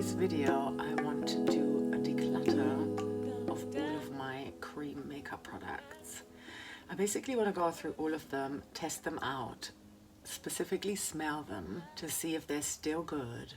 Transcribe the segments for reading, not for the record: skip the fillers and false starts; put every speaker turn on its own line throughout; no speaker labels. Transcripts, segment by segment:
this video I want to do a declutter of all of my cream makeup products. I basically want to go through all of them, test them out, specifically smell them to see if they're still good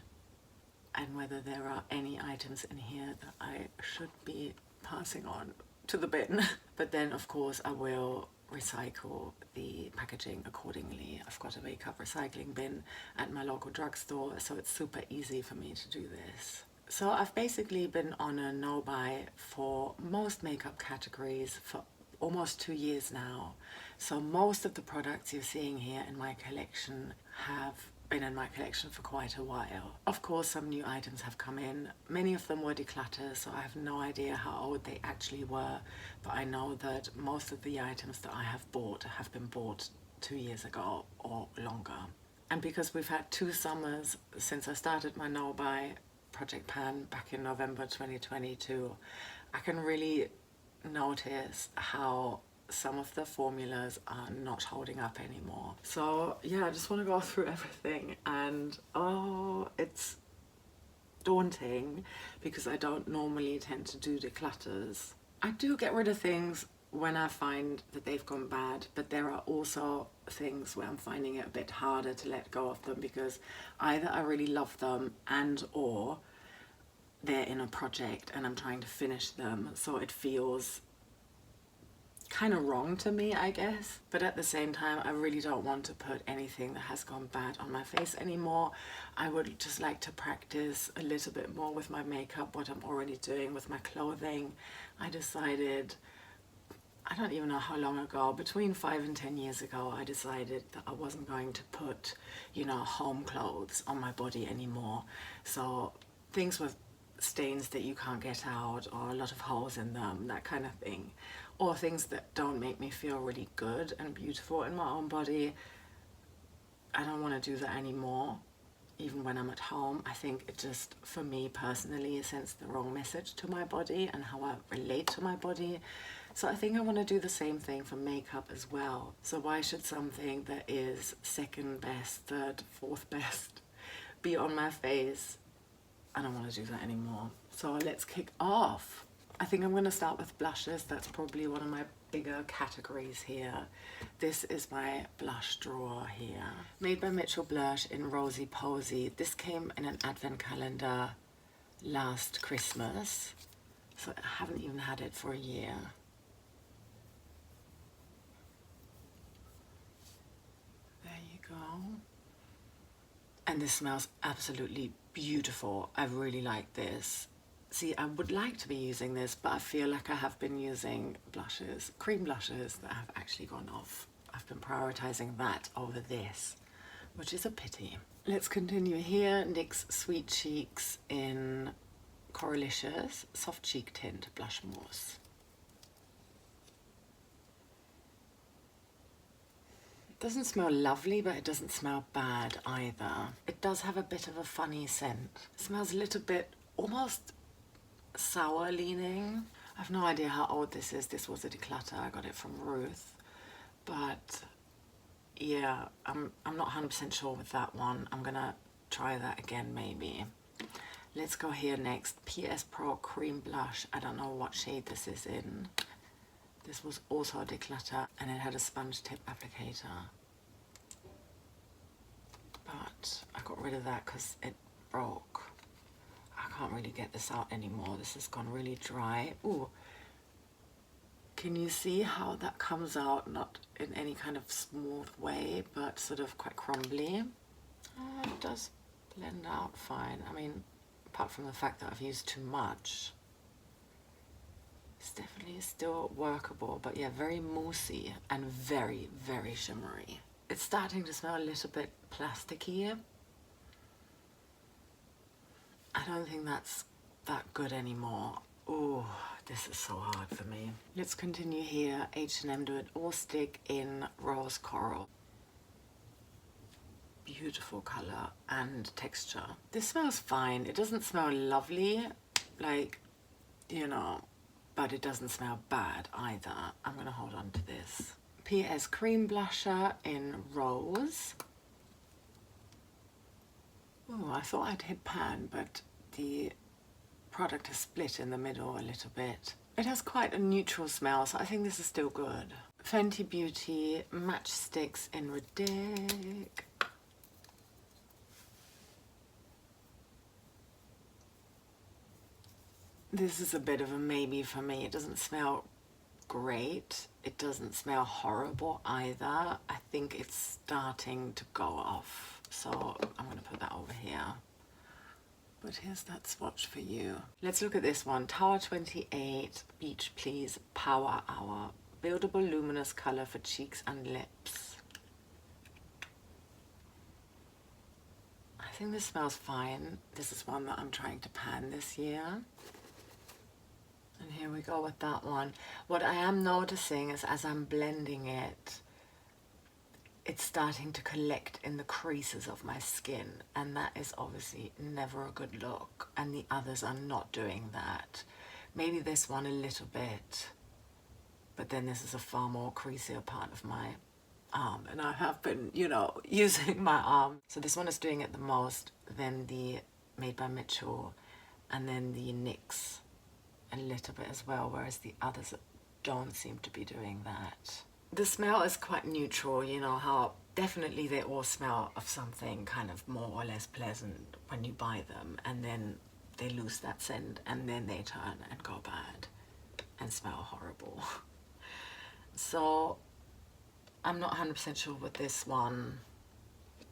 and whether there are any items in here that I should be passing on to the bin. But then of course I will recycle the packaging accordingly. I've got a makeup recycling bin at my local drugstore, so it's super easy for me to do this. So I've basically been on a no-buy for most makeup categories for almost 2 years now. So most of the products you're seeing here in my collection have been in my collection for quite a while. Of course, some new items have come in. Many of them were declutters, so I have no idea how old they actually were, but I know that most of the items that I have bought have been bought 2 years ago or longer. And because we've had 2 summers since I started my no-buy Project Pan back in November 2022, I can really notice how some of the formulas are not holding up anymore. So yeah, I just want to go through everything, and oh, it's daunting because I don't normally tend to do declutters. I do get rid of things when I find that they've gone bad, but there are also things where I'm finding it a bit harder to let go of them because either I really love them and or they're in a project and I'm trying to finish them, so it feels kind of wrong to me, I guess. But at the same time, I really don't want to put anything that has gone bad on my face anymore. I would just like to practice a little bit more with my makeup, what I'm already doing with my clothing. I decided, I don't even know how long ago, between 5 and 10 years ago, I decided that I wasn't going to put, you know, home clothes on my body anymore. So things with stains that you can't get out or a lot of holes in them, that kind of thing, or things that don't make me feel really good and beautiful in my own body. I don't want to do that anymore, even when I'm at home. I think it just, for me personally, sends the wrong message to my body and how I relate to my body. So I think I want to do the same thing for makeup as well. So why should something that is second best, third, fourth best be on my face? I don't want to do that anymore. So let's kick off. I think I'm going to start with blushes. That's probably one of my bigger categories here. This is my blush drawer here. Made by Mitchell Blush in Rosy Posy. This came in an advent calendar last Christmas, so I haven't even had it for a year. There you go. And this smells absolutely beautiful. I really like this. See, I would like to be using this, but I feel like I have been using blushes, cream blushes that have actually gone off. I've been prioritizing that over this, which is a pity. Let's continue here. NYX Sweet Cheeks in Coralicious Soft Cheek Tint Blush Mousse. It doesn't smell lovely, but it doesn't smell bad either. It does have a bit of a funny scent. It smells a little bit almost sour leaning. I have no idea how old this is. This was a declutter. I got it from Ruth. But yeah, I'm not 100% sure with that one. I'm gonna try that again maybe. Let's go here next. PS Pro Cream Blush. I don't know what shade this is in. This was also a declutter and it had a sponge tip applicator. But I got rid of that because it broke. I can't really get this out anymore. This has gone really dry. Ooh, can you see how that comes out? Not in any kind of smooth way, but sort of quite crumbly. It does blend out fine. I mean, apart from the fact that I've used too much, it's definitely still workable, but yeah, very moussey and very, very shimmery. It's starting to smell a little bit plasticky. I don't think that's that good anymore. Oh, this is so hard for me. Let's continue here. H&M Do It All Stick in Rose Coral. Beautiful color and texture. This smells fine. It doesn't smell lovely, like, you know, but it doesn't smell bad either. I'm gonna hold on to this. PS Cream Blusher in Rose. Oh, I thought I'd hit pan, but the product is split in the middle a little bit. It has quite a neutral smell, so I think this is still good. Fenty Beauty Matchsticks in Ridic. This is a bit of a maybe for me. It doesn't smell great. It doesn't smell horrible either. I think it's starting to go off. So I'm going to put that over here. But here's that swatch for you. Let's look at this one. Tower 28 Beach Please Power Hour. Buildable luminous color for cheeks and lips. I think this smells fine. This is one that I'm trying to pan this year. And here we go with that one. What I am noticing is as I'm blending it, it's starting to collect in the creases of my skin, and that is obviously never a good look, and the others are not doing that. Maybe this one a little bit, but then this is a far more creasier part of my arm, and I have been, you know, using my arm. So this one is doing it the most, then the Made by Mitchell, and then the NYX a little bit as well, whereas the others don't seem to be doing that. The smell is quite neutral, you know how definitely they all smell of something kind of more or less pleasant when you buy them, and then they lose that scent and then they turn and go bad and smell horrible. So I'm not 100% sure with this one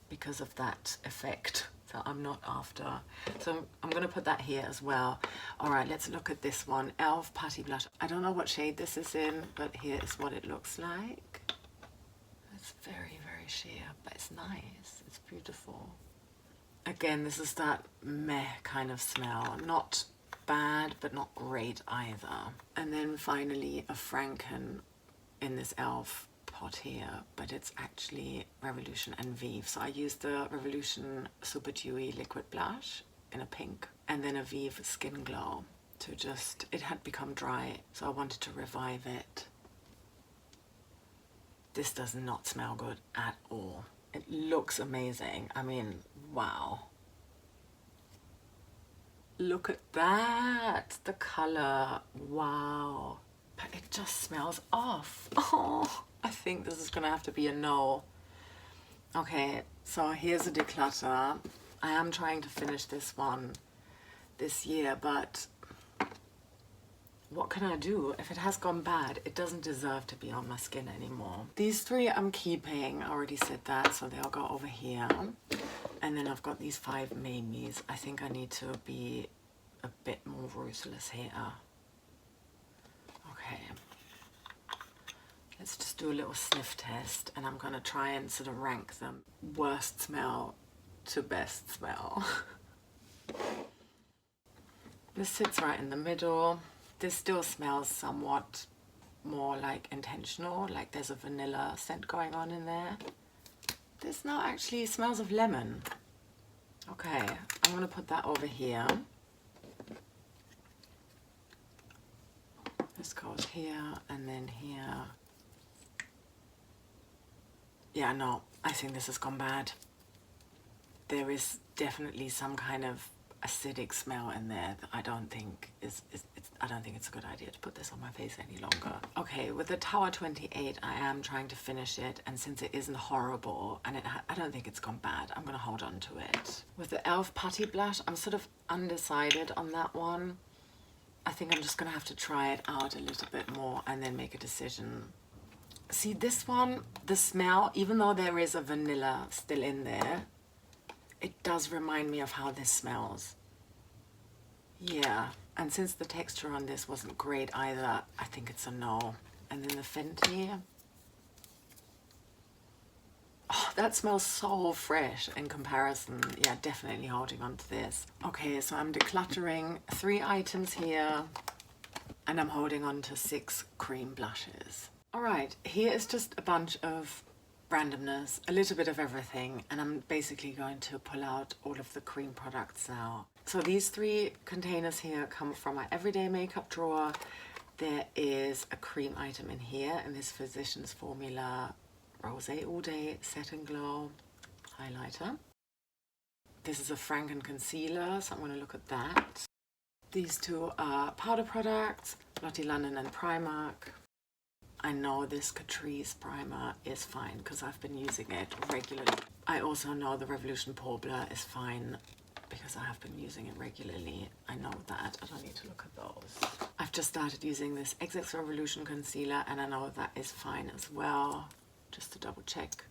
because of that effect that I'm not after. So I'm going to put that here as well. All right, let's look at this one. e.l.f. Putty Blush. I don't know what shade this is in, but here is what it looks like. It's very, very sheer, but it's nice. It's beautiful. Again, this is that meh kind of smell. Not bad, but not great either. And then finally a Franken in this e.l.f. pot here, but it's actually Revolution and Vive. So I used the Revolution Super Dewy Liquid Blush in a pink, and then a Vive Skin Glow to just, it had become dry, so I wanted to revive it. This does not smell good at all. It looks amazing. I mean, wow. Look at that, the color, wow. But it just smells off. Oh, I think this is gonna have to be a no. Okay, so here's a declutter. I am trying to finish this one this year, but what can I do? If it has gone bad, it doesn't deserve to be on my skin anymore. These three I'm keeping, I already said that, so they'll go over here. And then I've got these 5 maybes. I think I need to be a bit more ruthless here. Okay. Let's just do a little sniff test, and I'm going to try and sort of rank them. Worst smell to best smell. This sits right in the middle. This still smells somewhat more like intentional, like there's a vanilla scent going on in there. This now actually smells of lemon. Okay, I'm going to put that over here. This goes here and then here. Yeah, no, I think this has gone bad. There is definitely some kind of acidic smell in there that I don't think I don't think it's a good idea to put this on my face any longer. Okay, with the Tower 28, I am trying to finish it, and since it isn't horrible and I don't think it's gone bad, I'm gonna hold on to it. With the e.l.f. Putty Blush, I'm sort of undecided on that one. I think I'm just gonna have to try it out a little bit more and then make a decision. See, this one, the smell, even though there is a vanilla still in there, it does remind me of how this smells. Yeah, and since the texture on this wasn't great either, I think it's a no. And then the Fenty. Oh, that smells so fresh in comparison. Yeah, definitely holding on to this. Okay, so I'm decluttering 3 items here, and I'm holding on to 6 cream blushes. All right, here is just a bunch of randomness, a little bit of everything, and I'm basically going to pull out all of the cream products now. So these 3 containers here come from my everyday makeup drawer. There is a cream item in here, and this Physicians Formula Rosé All Day Set and Glow highlighter. This is a Franken concealer, so I'm going to look at that. These two are powder products, Lottie London and Primark. I know this Catrice primer is fine because I've been using it regularly. I also know the Revolution Pore Blur is fine because I have been using it regularly. I know that. I don't need to look at those. I've just started using this XX Revolution concealer and I know that is fine as well. Just to double check.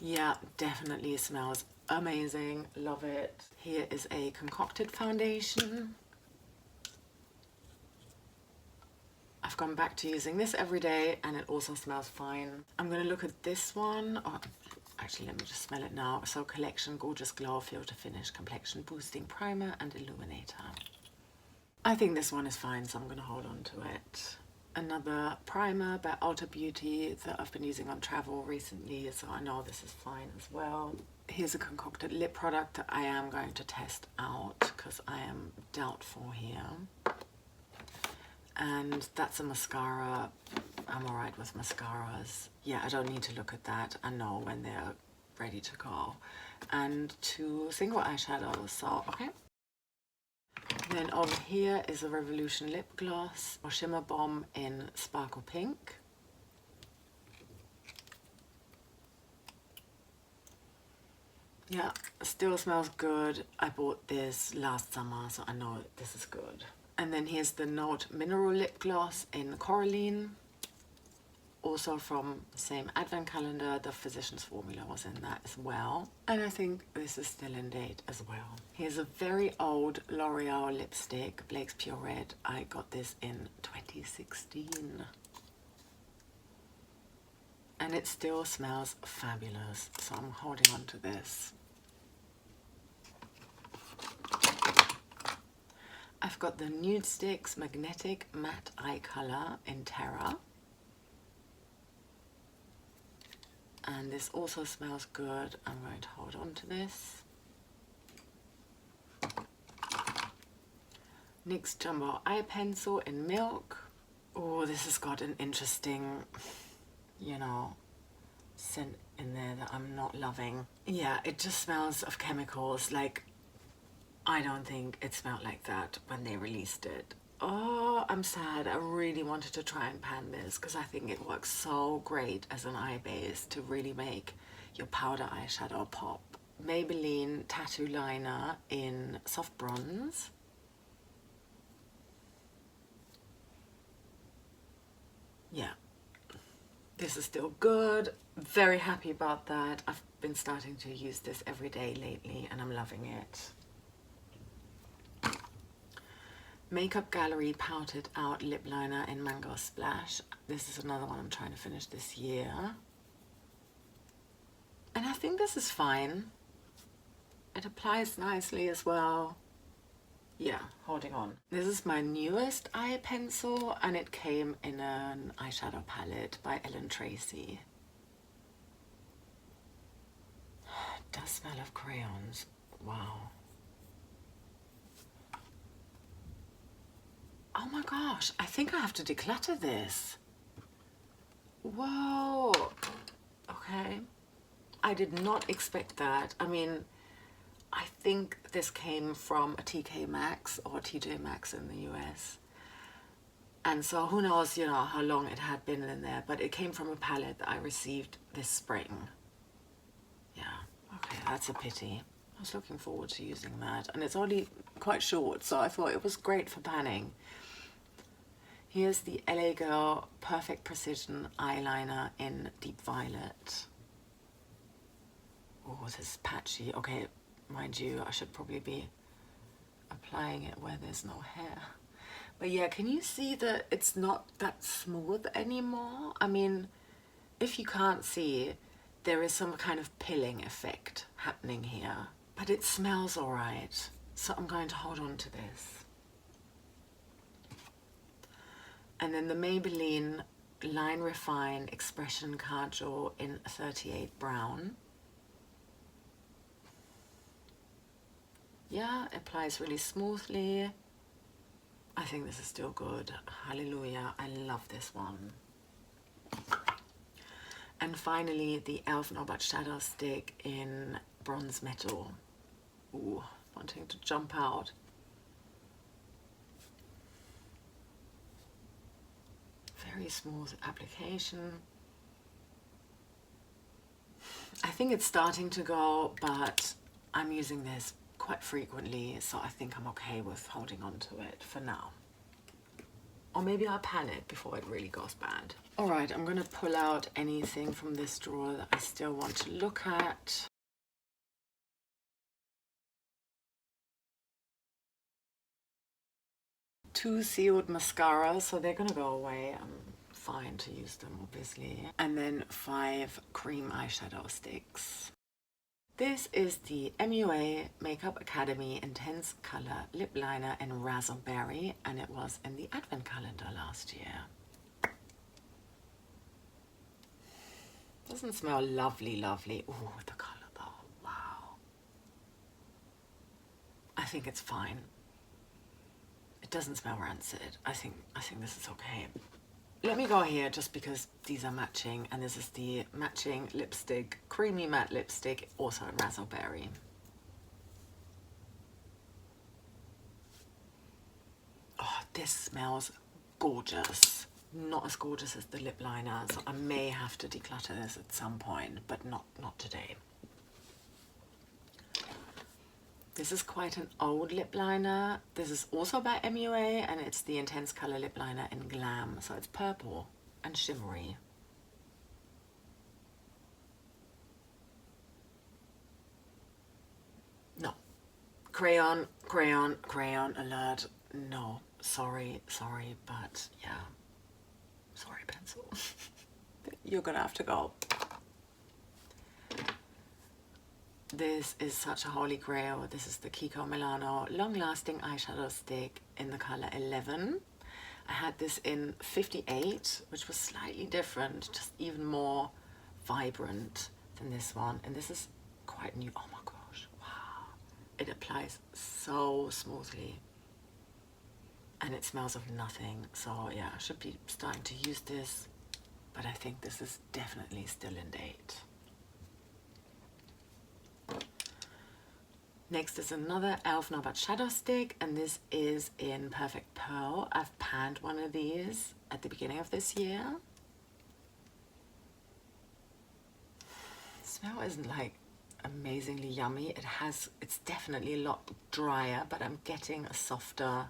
Yeah, definitely smells amazing. Love it. Here is a concocted foundation. I've gone back to using this every day and it also smells fine. I'm going to look at this one. Oh, actually, let me just smell it now. So Collection Gorgeous Glow Filter Finish Complexion Boosting Primer and Illuminator. I think this one is fine, so I'm going to hold on to it. Another primer by Ulta Beauty that I've been using on travel recently, so I know this is fine as well. Here's a concocted lip product that I am going to test out because I am doubtful here. And that's a mascara. I'm alright with mascaras. Yeah, I don't need to look at that. I know when they're ready to go. And two single eyeshadows, so okay. Then over here is a Revolution lip gloss or Shimmer Bomb in Sparkle Pink. Yeah, still smells good. I bought this last summer, so I know this is good. And then here's the Note Mineral Lip Gloss in Coraline. Also from the same advent calendar, the Physicians Formula was in that as well. And I think this is still in date as well. Here's a very old L'Oreal lipstick, Blake's Pure Red. I got this in 2016. And it still smells fabulous, so I'm holding on to this. I've got the Nude Sticks Magnetic Matte Eye Color in Terra. And this also smells good. I'm going to hold on to this. NYX Jumbo Eye Pencil in Milk. Oh, this has got an interesting, you know, scent in there that I'm not loving. Yeah, it just smells of chemicals. Like, I don't think it smelled like that when they released it. Oh, I'm sad. I really wanted to try and pan this because I think it works so great as an eye base to really make your powder eyeshadow pop. Maybelline Tattoo Liner in Soft Bronze. Yeah, this is still good. Very happy about that. I've been starting to use this every day lately and I'm loving it. Makeup Gallery Powdered Out Lip Liner in Mango Splash. This is another one I'm trying to finish this year. And I think this is fine. It applies nicely as well. Yeah, holding on. This is my newest eye pencil and it came in an eyeshadow palette by Ellen Tracy. It does smell of crayons. Wow. Oh my gosh, I think I have to declutter this. Whoa. Okay. I did not expect that. I mean, I think this came from a TK Maxx or TJ Maxx in the US. And so who knows, you know, how long it had been in there, but it came from a palette that I received this spring. Yeah, okay, that's a pity. I was looking forward to using that. And it's only quite short, so I thought it was great for panning. Here's the LA Girl Perfect Precision Eyeliner in Deep Violet. Oh, this is patchy. Okay, mind you, I should probably be applying it where there's no hair. But yeah, can you see that it's not that smooth anymore? I mean, if you can't see, there is some kind of pilling effect happening here. But it smells all right, so I'm going to hold on to this. And then the Maybelline Line Refine Expression Kajal in 38 Brown. Yeah, it applies really smoothly. I think this is still good. Hallelujah, I love this one. And finally, the e.l.f. No But Shadow Stick in Bronze Metal. Ooh, wanting to jump out. Very smooth application. I think it's starting to go, but I'm using this quite frequently, so I think I'm okay with holding on to it for now. Or maybe I'll pan it before it really goes bad. All right, I'm gonna pull out anything from this drawer that I still want to look at. Two sealed mascaras, so they're gonna go away. I'm fine to use them, obviously. And then 5 cream eyeshadow sticks. This is the MUA Makeup Academy Intense Color Lip Liner in Raspberry, and it was in the Advent calendar last year. Doesn't smell lovely, lovely. Ooh, the color though, wow. I think it's fine. It doesn't smell rancid. I think this is okay. Let me go here just because these are matching, and this is the matching lipstick, creamy matte lipstick, also in Raspberry. Oh, this smells gorgeous. Not as gorgeous as the lip liner, so I may have to declutter this at some point, but not today. This is quite an old lip liner. This is also by MUA, and it's the Intense Color Lip Liner in Glam. So it's purple and shimmery. No. Crayon, crayon, crayon alert. No, sorry, but yeah. Sorry, pencil. You're gonna have to go. This is such a holy grail. This is the Kiko Milano Long Lasting Eyeshadow Stick in the color 11. I had this in 58, which was slightly different, just even more vibrant than this one. And this is quite new. Oh my gosh, wow. It applies so smoothly. And it smells of nothing. So yeah, I should be starting to use this, but I think this is definitely still in date. Next is another e.l.f. No But Shadow Stick, and this is in Perfect Pearl. I've panned one of these at the beginning of this year. The smell isn't like amazingly yummy. It's definitely a lot drier, but I'm getting a softer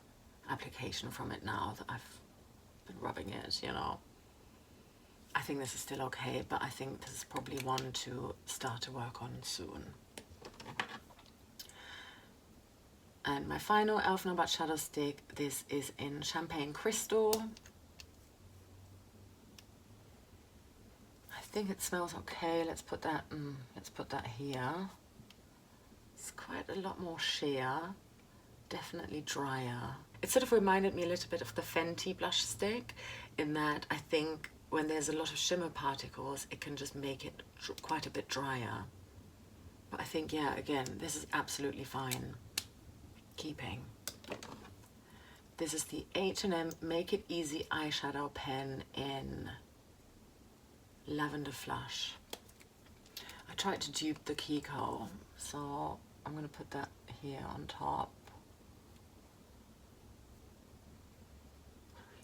application from it now that I've been rubbing it, you know. I think this is still okay, but I think this is probably one to start to work on soon. And my final e.l.f. No But Shadow Stick, this is in Champagne Crystal. I think it smells okay. Let's put that here. It's quite a lot more sheer, definitely drier. It sort of reminded me a little bit of the Fenty blush stick, in that I think when there's a lot of shimmer particles, it can just make it quite a bit drier. But I think, yeah, again, this is absolutely fine. Keeping. This is the H&M Make It Easy eyeshadow pen in Lavender Flush. I tried to dupe the Kiko, so I'm going to put that here on top.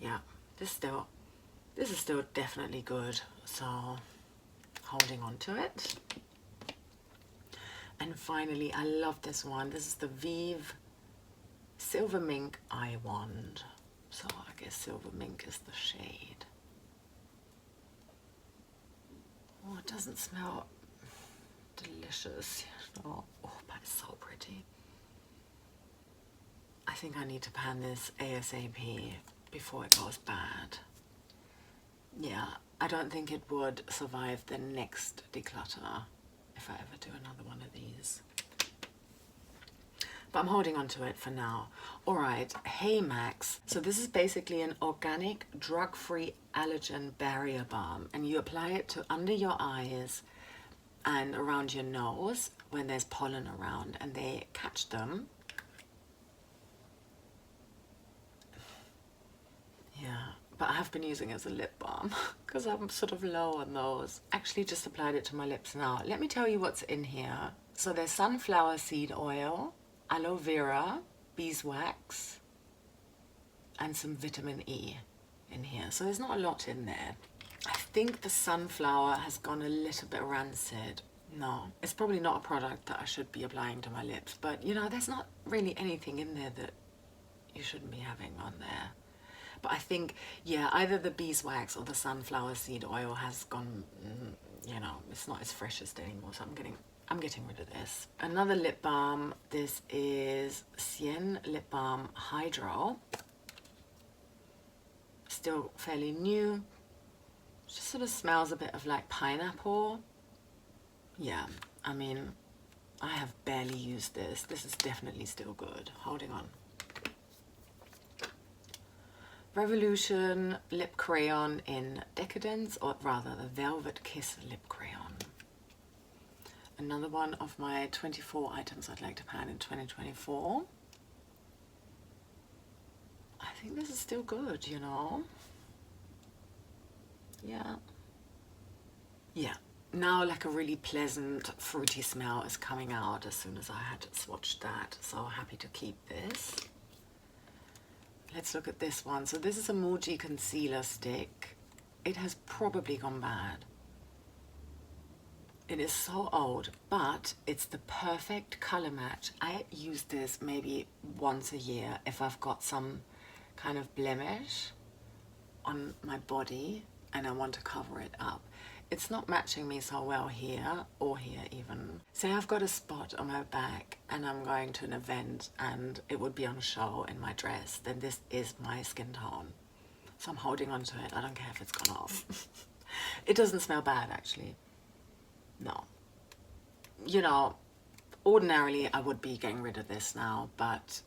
Yeah, this is still definitely good, so holding on to it. And finally, I love this one. This is the Vive Silver Mink Eye Wand. So I guess Silver Mink is the shade. Oh, it doesn't smell delicious, you know. Oh, but it's so pretty. I think I need to pan this ASAP before it goes bad. Yeah, I don't think it would survive the next declutter if I ever do another one of these. But I'm holding on to it for now. All right, Hey Max. So this is basically an organic, drug-free allergen barrier balm, and you apply it to under your eyes and around your nose when there's pollen around, and they catch them. Yeah, but I have been using it as a lip balm because I'm sort of low on those. Actually just applied it to my lips now. Let me tell you what's in here. So there's sunflower seed oil, aloe vera, beeswax, and some vitamin E in here. So there's not a lot in there. I think the sunflower has gone a little bit rancid. No, it's probably not a product that I should be applying to my lips, but you know, there's not really anything in there that you shouldn't be having on there. But I think, yeah, either the beeswax or the sunflower seed oil has gone, you know, it's not as freshest anymore, so I'm getting rid of this. Another lip balm, this is Cien Lip Balm Hydro. Still fairly new. Just sort of smells a bit of like pineapple. Yeah, I mean, I have barely used this. This is definitely still good. Holding on. Revolution Lip Crayon in Decadence, or rather the Velvet Kiss Lip Crayon. Another one of my 24 items I'd like to pan in 2024. I think this is still good, you know. Yeah. Yeah. Now like a really pleasant fruity smell is coming out as soon as I had swatched that. So happy to keep this. Let's look at this one. So this is a emoji concealer stick. It has probably gone bad. It is so old, but it's the perfect color match. I use this maybe once a year if I've got some kind of blemish on my body and I want to cover it up. It's not matching me so well here or here even. Say I've got a spot on my back and I'm going to an event and it would be on show in my dress, then this is my skin tone. So I'm holding on to it. I don't care if it's gone off. It doesn't smell bad actually. No. You know, ordinarily I would be getting rid of this now, but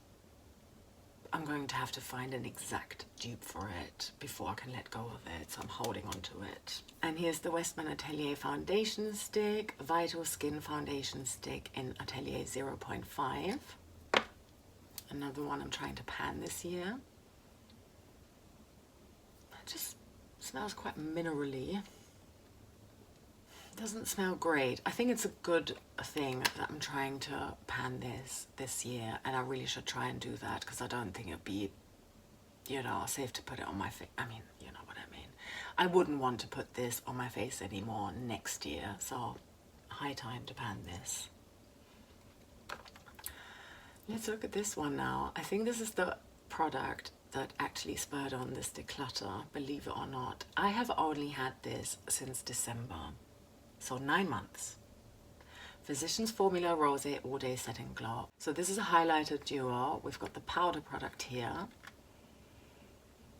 I'm going to have to find an exact dupe for it before I can let go of it, so I'm holding on to it. And here's the Westman Atelier foundation stick, Vital Skin foundation stick in Atelier 0.5. Another one I'm trying to pan this year. It just smells quite minerally. Doesn't smell great. I think it's a good thing that I'm trying to pan this year, and I really should try and do that because I don't think it'd be, you know, safe to put it on my face. I mean, you know what I mean. I wouldn't want to put this on my face anymore next year, so high time to pan this. Let's look at this one now. I think this is the product that actually spurred on this declutter, believe it or not. I have only had this since December. So 9 months. Physicians Formula Rose All Day Setting Glow. So this is a highlighter duo. We've got the powder product here,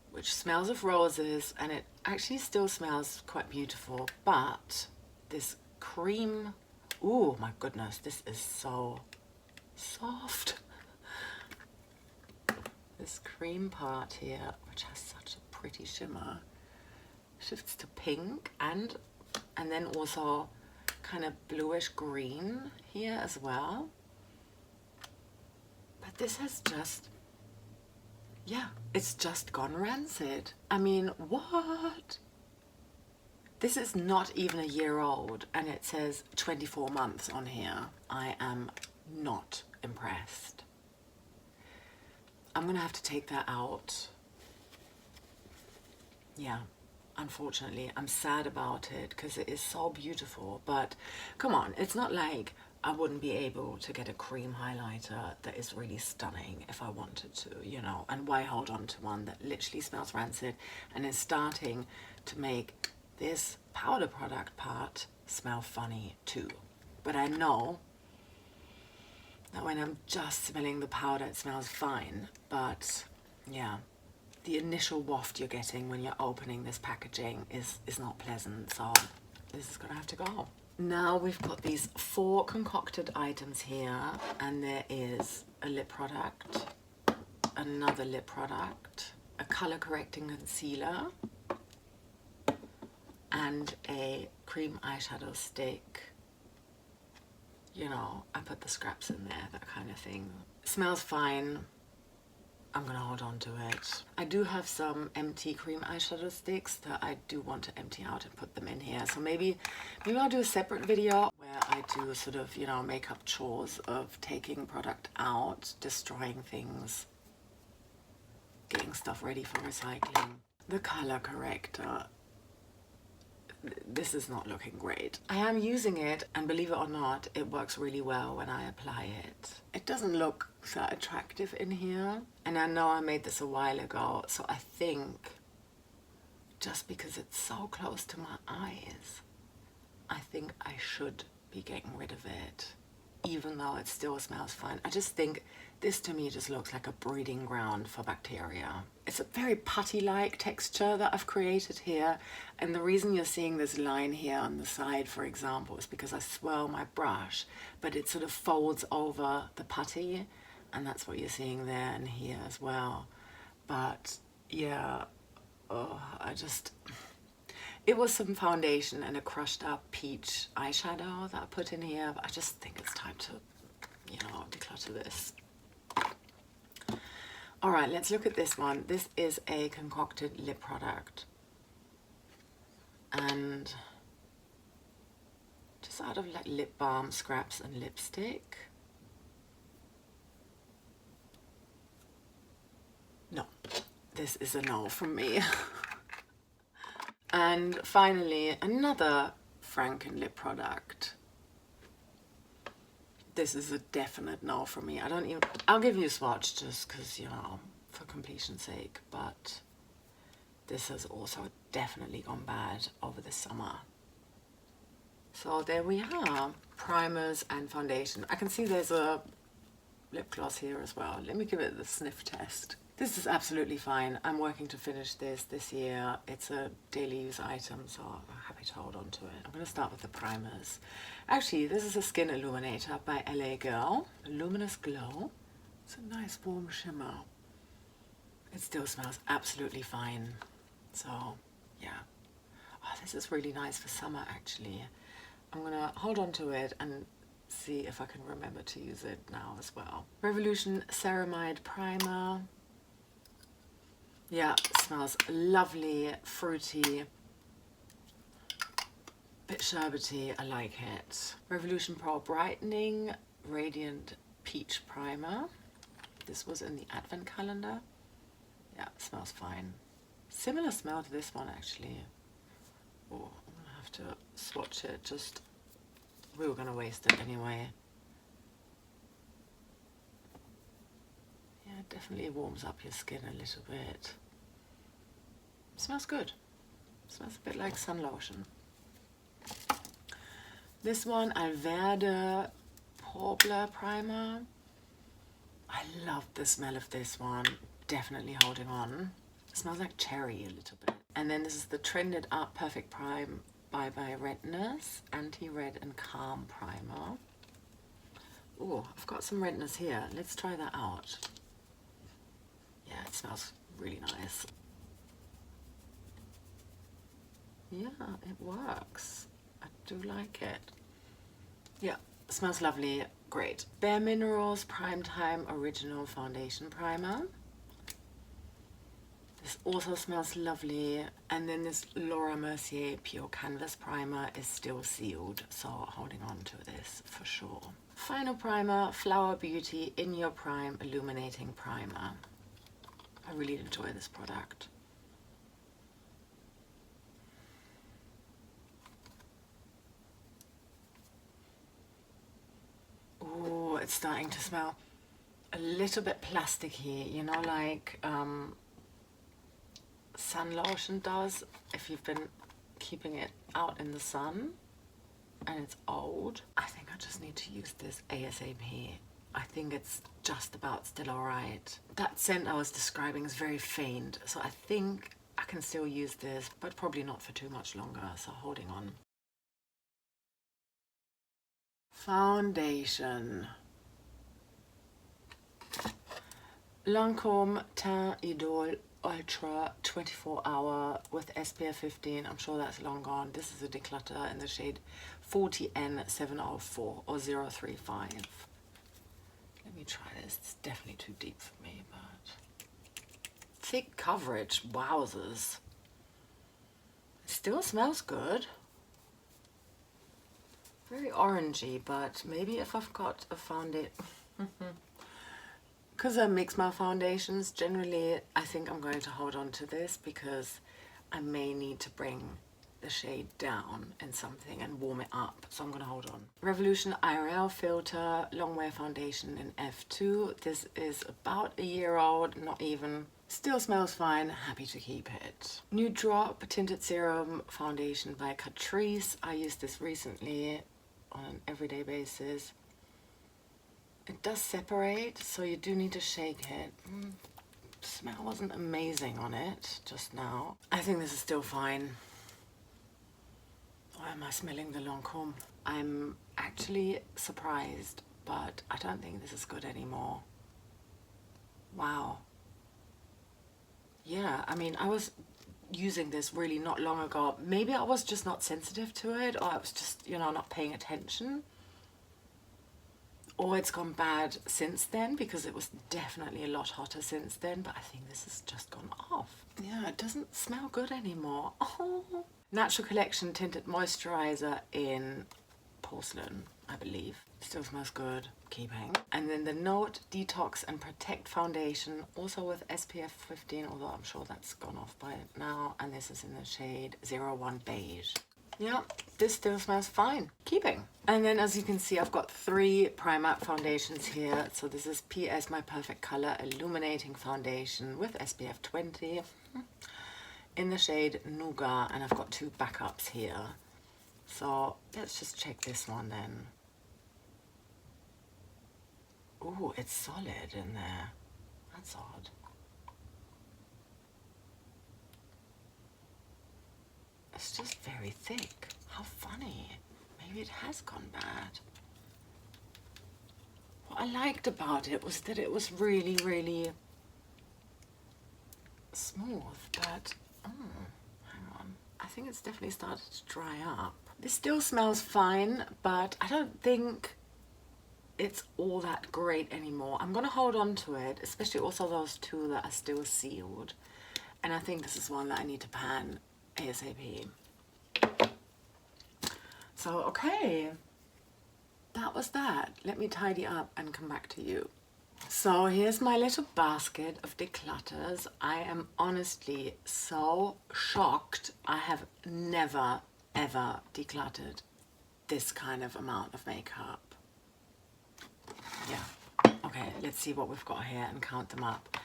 which smells of roses, and it actually still smells quite beautiful, but this cream, oh my goodness, this is so soft. This cream part here, which has such a pretty shimmer, shifts to pink and then also kind of bluish green here as well. But this has just, yeah, it's just gone rancid. I mean, what? This is not even a year old and it says 24 months on here. I am not impressed. I'm gonna have to take that out. Yeah. Unfortunately, I'm sad about it because it is so beautiful, but come on, it's not like I wouldn't be able to get a cream highlighter that is really stunning if I wanted to, you know, and why hold on to one that literally smells rancid and is starting to make this powder product part smell funny too. But I know that when I'm just smelling the powder, it smells fine, but yeah. The initial waft you're getting when you're opening this packaging is not pleasant, so this is gonna have to go. Now we've got these 4 concocted items here, and there is a lip product, another lip product, a color correcting concealer, and a cream eyeshadow stick. You know, I put the scraps in there, that kind of thing. It smells fine. I'm gonna hold on to it. I do have some empty cream eyeshadow sticks that I do want to empty out and put them in here. So maybe I'll do a separate video where I do sort of, you know, makeup chores of taking product out, destroying things, getting stuff ready for recycling. The color corrector, this is not looking great. I am using it, and believe it or not, it works really well when I apply it. It doesn't look that attractive in here, and I know I made this a while ago, so I think just because it's so close to my eyes, I think I should be getting rid of it, even though it still smells fine. I just think this to me just looks like a breeding ground for bacteria. It's a very putty-like texture that I've created here, and the reason you're seeing this line here on the side, for example, is because I swirl my brush, but it sort of folds over the putty, and that's what you're seeing there and here as well. But yeah, it was some foundation and a crushed up peach eyeshadow that I put in here, but I just think it's time to, you know, declutter this. All right, let's look at this one. This is a concocted lip product. And just out of like lip balm, scraps and lipstick. No, this is a no from me. And finally, another Franken lip product. This is a definite no for me. I'll give you a swatch just because, you know, for completion's sake, but this has also definitely gone bad over the summer. So there we are, primers and foundation. I can see there's a lip gloss here as well. Let me give it the sniff test. This is absolutely fine. I'm working to finish this year. It's a daily use item, so I'm happy to hold on to it. I'm going to start with the primers. Actually, this is a Skin Illuminator by LA Girl. Luminous Glow. It's a nice warm shimmer. It still smells absolutely fine. So, yeah. Oh, this is really nice for summer, actually. I'm going to hold on to it and see if I can remember to use it now as well. Revolution Ceramide Primer. Yeah, it smells lovely, fruity, bit sherbety. I like it. Revolution Pro Brightening Radiant Peach Primer. This was in the advent calendar. Yeah, it smells fine. Similar smell to this one, actually. Oh, I'm gonna have to swatch it. Just, we were gonna waste it anyway. Yeah, it definitely warms up your skin a little bit. Smells good. Smells a bit like sun lotion. This one, Alverde Pore Blur Primer. I love the smell of this one. Definitely holding on. It smells like cherry a little bit. And then this is the Trended Up Perfect Prime by Redness Anti-Red and Calm Primer. Oh, I've got some redness here. Let's try that out. Yeah, it smells really nice. Yeah, it works. I do like it. Yeah, it smells lovely. Great. Bare Minerals Prime Time Original Foundation Primer. This also smells lovely. And then this Laura Mercier Pure Canvas Primer is still sealed, so holding on to this for sure. Final primer, Flower Beauty In Your Prime Illuminating Primer. I really enjoy this product. Oh, it's starting to smell a little bit plasticky, you know, like sun lotion does if you've been keeping it out in the sun and it's old. I think I just need to use this ASAP. I think it's just about still alright. That scent I was describing is very faint, so I think I can still use this, but probably not for too much longer, so holding on. Foundation. Lancome Teint Idole Ultra 24 Hour with SPF 15. I'm sure that's long gone. This is a declutter in the shade 40N704 or 035. Let me try this. It's definitely too deep for me, but thick coverage. Wowzers. It still smells good. very orangey, but maybe if I've got a foundation, because I mix my foundations, generally I think I'm going to hold on to this because I may need to bring the shade down in something and warm it up, so I'm going to hold on. Revolution IRL filter, long wear foundation in F2. This is about a year old, not even. Still smells fine, happy to keep it. New Drop Tinted Serum Foundation by Catrice. I used this recently on an everyday basis. It does separate, so you do need to shake it. Smell wasn't amazing on it just now. I think this is still fine. Why am I smelling the Lancôme? I'm actually surprised, but I don't think this is good anymore. Wow. Yeah, I mean, I was using this really not long ago. Maybe I was just not sensitive to it, or I was just, you know, not paying attention. Or it's gone bad since then, because it was definitely a lot hotter since then, but I think this has just gone off. Yeah, it doesn't smell good anymore. Oh. Natural Collection Tinted Moisturizer in Porcelain, I believe. Still smells good, keeping. And then the Note Detox and Protect Foundation, also with SPF 15, although I'm sure that's gone off by now. And this is in the shade 01 Beige. Yeah, this still smells fine, keeping. And then as you can see, I've got 3 Primark foundations here. So this is PS My Perfect Color Illuminating Foundation with SPF 20 in the shade Nougat, and I've got 2 backups here. So let's just check this one then. Ooh, it's solid in there. That's odd. It's just very thick. How funny. Maybe it has gone bad. What I liked about it was that it was really, really smooth, but hang on. I think it's definitely started to dry up. This still smells fine, but I don't think it's all that great anymore. I'm gonna hold on to it, especially also those 2 that are still sealed. And I think this is one that I need to pan ASAP. So, okay, that was that. Let me tidy up and come back to you. So here's my little basket of declutters. I am honestly so shocked. I have never, ever decluttered this kind of amount of makeup. Yeah. Okay, let's see what we've got here and count them up.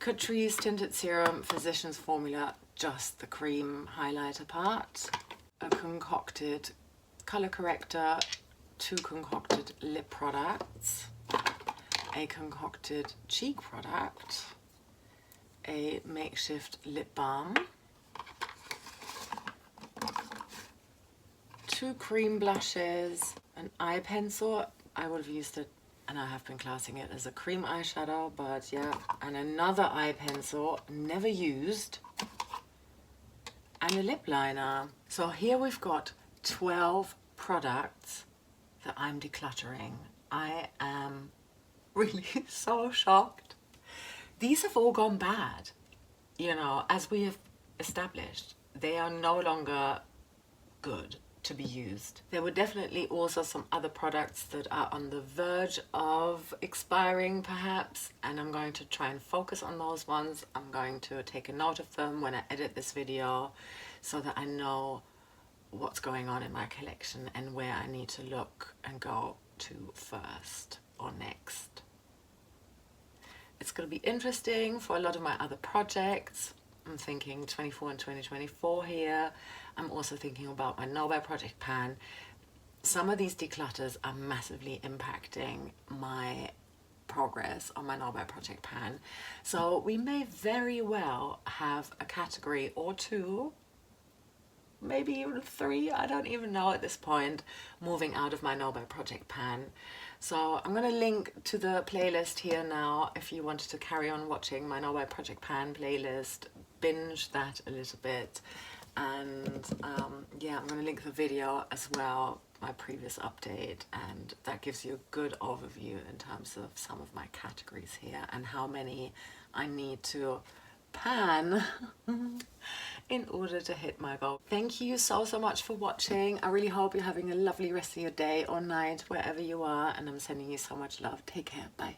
Catrice Tinted Serum Physician's Formula, just the cream highlighter part. A concocted color corrector, 2 concocted lip products, a concocted cheek product, a makeshift lip balm, 2 cream blushes, an eye pencil. I would have used it, and I have been classing it as a cream eyeshadow, but yeah, and another eye pencil, never used, and a lip liner. So here we've got 12 products that I'm decluttering. I am really so shocked. These have all gone bad, you know, as we have established. They are no longer good to be used. There were definitely also some other products that are on the verge of expiring perhaps, and I'm going to try and focus on those ones. I'm going to take a note of them when I edit this video so that I know what's going on in my collection and where I need to look and go to first or next. It's going to be interesting for a lot of my other projects. I'm thinking 24 and 2024 here. I'm also thinking about my Nobel Project pan. Some of these declutters are massively impacting my progress on my Nobel Project pan. So we may very well have a category or 2, maybe even 3, I don't even know at this point, moving out of my Nobel Project pan. So I'm going to link to the playlist here now if you wanted to carry on watching my Nobel Project pan playlist, binge that a little bit. And yeah, I'm going to link the video as well, my previous update, and that gives you a good overview in terms of some of my categories here and how many I need to pan in order to hit my goal. Thank you so much for watching. I really hope you're having a lovely rest of your day or night wherever you are, and I'm sending you so much love. Take care. Bye.